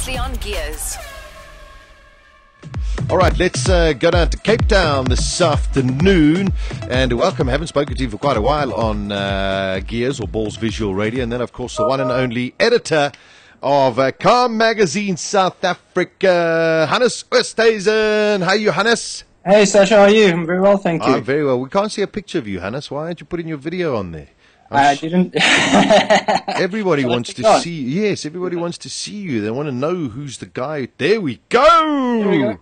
exclusively on Gearz. All right, let's go down to Cape Town this afternoon and welcome. I haven't spoken to you for quite a while on Gearz or Balls Visual Radio, and then, of course, the one and only editor of Car Magazine South Africa, Hannes Oosthuizen. How are you, Hannes? Hey, Sasha, how are you? I'm very well, thank you. I'm very well. We can't see a picture of you, Hannes. Why aren't you putting your video on there? I didn't. Everybody wants to see you. Yes, everybody wants to see you. They want to know who's the guy. There we go. There we go.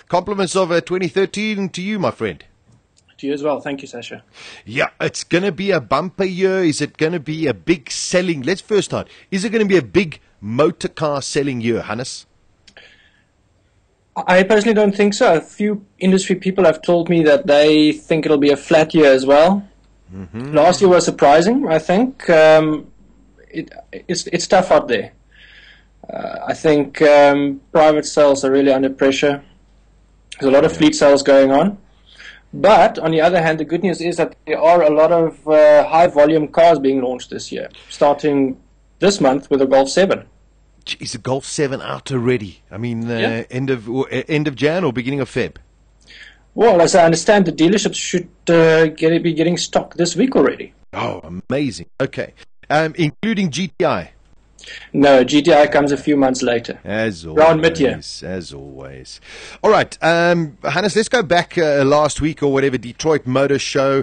Compliments of 2013 to you, my friend. To you as well. Thank you, Sasha. Yeah, it's going to be a bumper year. Is it going to be a big selling? Let's first start. Is it going to be a big motor car selling year, Hannes? I personally don't think so. A few industry people have told me that they think it'll be a flat year as well. Mm-hmm. Last year was surprising, I think. It's tough out there. I think private sales are really under pressure. There's a lot of fleet sales going on. But, on the other hand, the good news is that there are a lot of high-volume cars being launched this year, starting this month with the Golf 7. Is the Golf 7 out already? I mean, end of Jan or beginning of Feb? Well, as I understand, the dealerships should be getting stock this week already. Oh, amazing. Okay. Including GTI? No, GTI comes a few months later. As always. Around mid-year. As always. All right. Hannes, let's go back last week or whatever, Detroit Motor Show,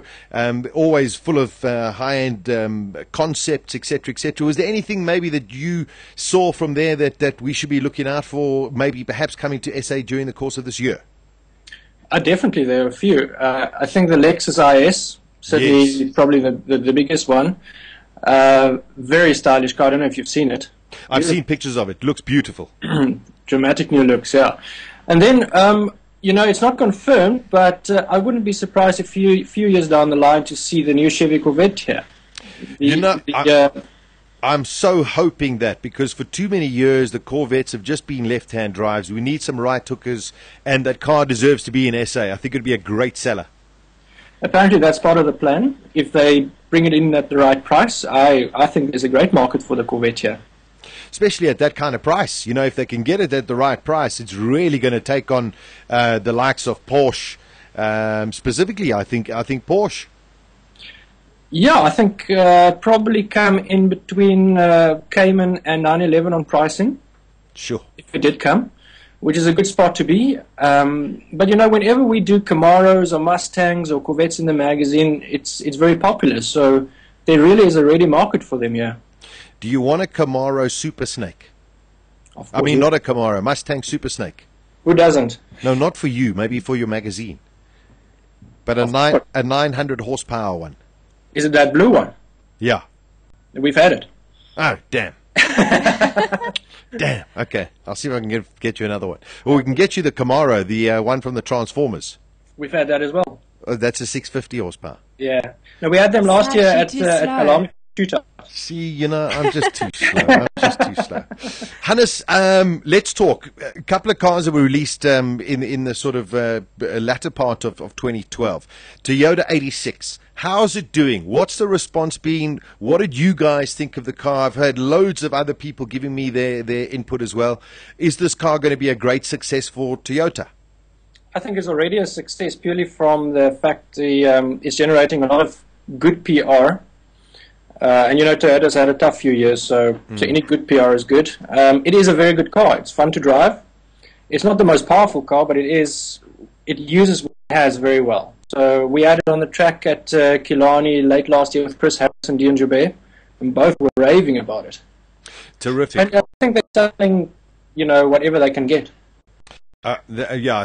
always full of high-end concepts, etc., etc. Was there anything maybe that you saw from there that we should be looking out for, maybe perhaps coming to SA during the course of this year? Definitely, there are a few. I think the Lexus IS, certainly probably the biggest one. Very stylish car. I don't know if you've seen it. I've seen pictures of it. Looks beautiful. Dramatic new looks, yeah. And then, it's not confirmed, but I wouldn't be surprised a few years down the line to see the new Chevy Corvette here. I'm so hoping that, because for too many years the Corvettes have just been left-hand drives. We need some right hookers, and that car deserves to be in SA. I think it would be a great seller. Apparently that's part of the plan. If they bring it in at the right price, I think there's a great market for the Corvette here. Especially at that kind of price. You know, if they can get it at the right price, it's really going to take on the likes of Porsche. Specifically, I think Porsche. Yeah, I think probably come in between Cayman and 911 on pricing. Sure. If it did come, which is a good spot to be. But, whenever we do Camaros or Mustangs or Corvettes in the magazine, it's very popular. So there really is a ready market for them here. Do you want a Camaro Super Snake? I mean, not a Camaro, Mustang Super Snake. Who doesn't? No, not for you. Maybe for your magazine. But a 900 horsepower one. Is it that blue one? Yeah. We've had it. Oh, damn. Damn. Okay. I'll see if I can get you another one. Or we can get you the Camaro, the one from the Transformers. We've had that as well. Oh, that's a 650 horsepower. Yeah. No, we had them last year at Kalami. See, I'm just too slow. Hannes, let's talk. A couple of cars that were released in the sort of latter part of 2012. Toyota 86. How's it doing? What's the response been? What did you guys think of the car? I've heard loads of other people giving me their input as well. Is this car going to be a great success for Toyota? I think it's already a success purely from the fact it's generating a lot of good PR. And Toyota's had a tough few years, so any good PR is good. It is a very good car. It's fun to drive. It's not the most powerful car, but it uses what it has very well. So we had it on the track at Killarney late last year with Chris Harris and Dion Joubert, and both were raving about it. Terrific. And I think they're selling, whatever they can get. I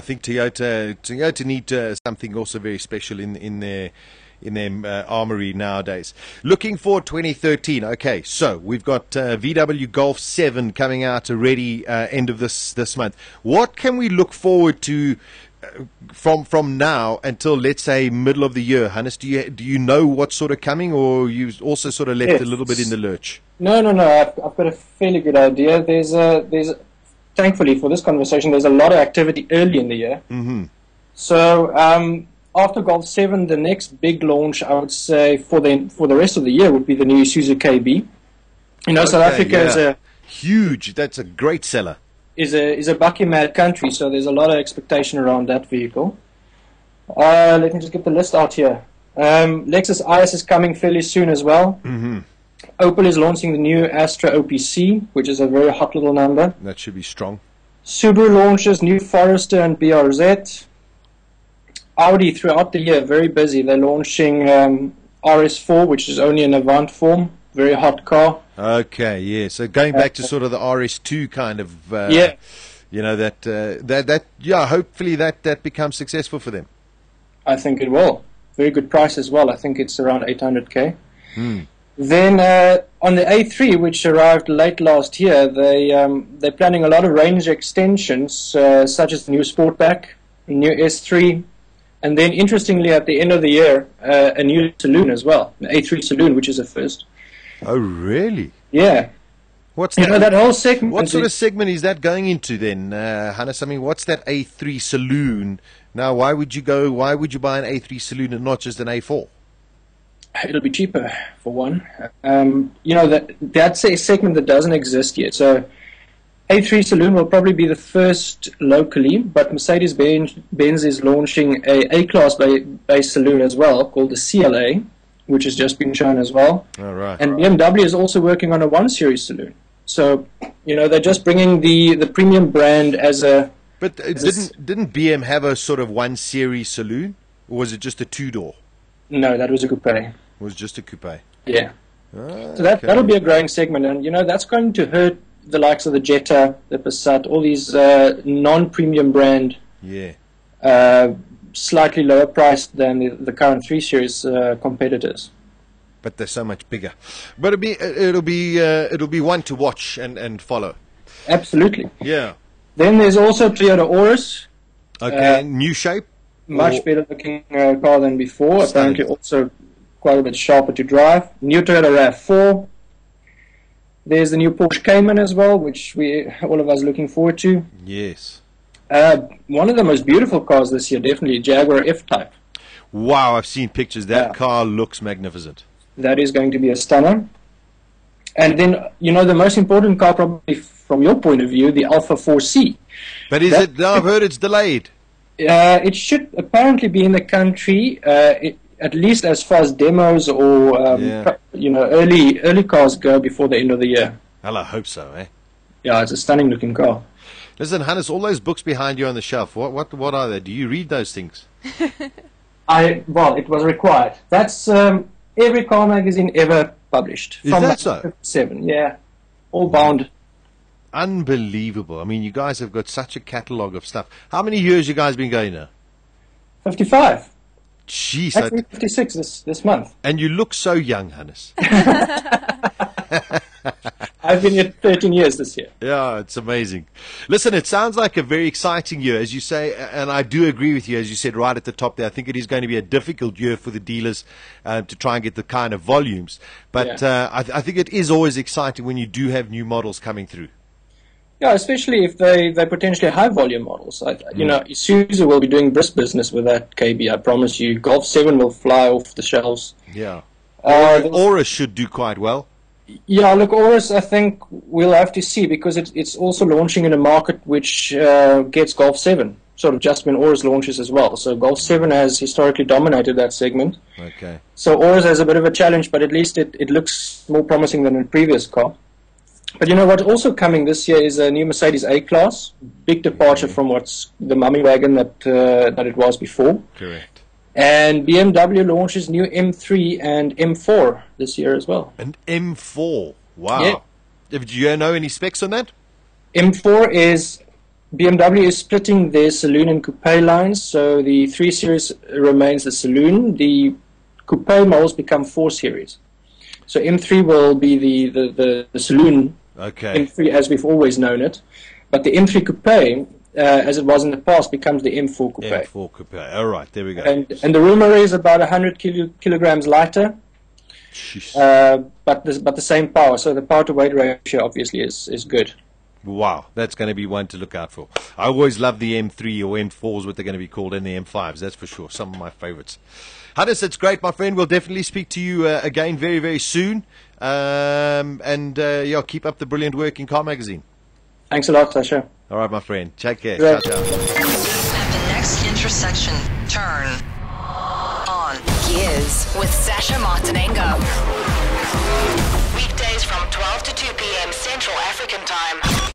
think Toyota need something also very special in their armory nowadays. Looking for 2013. Okay, so we've got VW Golf 7 coming out already end of this month. What can we look forward to from now until, let's say, middle of the year? Hannes, do you know what's sort of coming, or you also sort of left a little bit in the lurch? No. I've got a fairly good idea. There's thankfully for this conversation, there's a lot of activity early in the year. Mm-hmm. So after Golf 7, the next big launch, I would say, for the rest of the year would be the new Isuzu KB. South Africa is a huge. That's a great seller. is a bucky mad country, so there's a lot of expectation around that vehicle. Let me just get the list out here. Lexus IS is coming fairly soon as well. Mm-hmm. Opel is launching the new Astra OPC, which is a very hot little number. That should be strong. Subaru launches new Forester and BRZ. Audi throughout the year, very busy. They're launching RS4, which is only an Avant form. Very hot car. Okay, yeah. So going back to sort of the RS2 kind of, Yeah. you know, yeah, hopefully that becomes successful for them. I think it will. Very good price as well. I think it's around 800k. Hmm. Then on the A3, which arrived late last year, they're planning a lot of range extensions, such as the new Sportback, the new S3, and then interestingly at the end of the year, a new saloon as well, the A3 saloon, which is a first. Oh, really? Yeah. What's You know, that whole segment. What sort of segment is that going into then, Hannes? I mean, what's that A3 saloon? Now, why would you buy an A3 saloon and not just an A4? It'll be cheaper, for one. You know, that's a segment that doesn't exist yet. So A3 Saloon will probably be the first locally, but Mercedes-Benz is launching a A-Class based saloon as well, called the CLA, which has just been shown as well. All right. And BMW is also working on a 1 Series saloon. So, you know, they're just bringing the premium brand as a... But didn't BM have a sort of 1 Series saloon? Or was it just a 2-door? No, that was a coupe. It was just a coupe. Yeah. Okay. So that'll be a growing segment, and you know that's going to hurt the likes of the Jetta, the Passat, all these non-premium brand, slightly lower priced than the current 3 Series competitors. But they're so much bigger. But it'll be one to watch and follow. Absolutely. Yeah. Then there's also Toyota Auris. Okay, new shape. Much better looking car than before. Stunning. Apparently also quite a bit sharper to drive. New Toyota RAV4. There's the new Porsche Cayman as well, which all of us looking forward to. Yes. One of the most beautiful cars this year, definitely Jaguar F-Type. Wow, I've seen pictures. That car looks magnificent. That is going to be a stunner. And then, you know, the most important car probably from your point of view, the Alpha 4C. But I've heard it's delayed. It should apparently be in the country, at least as far as demos or you know, early cars go before the end of the year. Well, I hope so, eh? Yeah, it's a stunning looking car. Listen, Hannes, all those books behind you on the shelf, what are they? Do you read those things? Well, it was required. That's every car magazine ever published. Is that so? 57, yeah, all bound. Unbelievable. I mean, you guys have got such a catalogue of stuff. How many years you guys been going now? 55. Jeez. Actually, 56 this month. And you look so young, Hannes. I've been here 13 years this year. Yeah, it's amazing. Listen, it sounds like a very exciting year, as you say, and I do agree with you, as you said right at the top there. I think it is going to be a difficult year for the dealers to try and get the kind of volumes. But I think it is always exciting when you do have new models coming through. Yeah, especially if they're potentially high volume models. You know, Isuzu will be doing brisk business with that KB, I promise you. Golf 7 will fly off the shelves. Yeah. Auris should do quite well. Yeah, look, Auris, I think we'll have to see, because it's also launching in a market which gets Golf 7, sort of just when Auris launches as well. So Golf 7 has historically dominated that segment. Okay. So Auris has a bit of a challenge, but at least it looks more promising than a previous car. But you know what's also coming this year is a new Mercedes A-Class. Big departure from what's the mummy wagon that it was before. Correct. And BMW launches new M3 and M4 this year as well. An M4? Wow. Yeah. Do you know any specs on that? M4 is... BMW is splitting their saloon and coupe lines, so the 3 Series remains the saloon. The coupe models become 4 Series. So M3 will be the saloon, M3 as we've always known it. But the M3 coupe, as it was in the past, becomes the M4 coupe. M4 coupe. All right, there we go. And the rumor is about 100 kilograms lighter, but the same power. So the power to weight ratio obviously is good. Wow, that's going to be one to look out for. I always love the M3 or M4s, what they're going to be called, and the M5s, that's for sure. Some of my favorites. Hannes, it's great, my friend. We'll definitely speak to you again very, very soon. And keep up the brilliant work in Car Magazine. Thanks a lot, Sasha. All right, my friend. Take care. Great. Ciao, ciao. At the next intersection, turn on Gearz with Sasha Martinengo. weekdays from 12 to 2 p.m. Central African Time.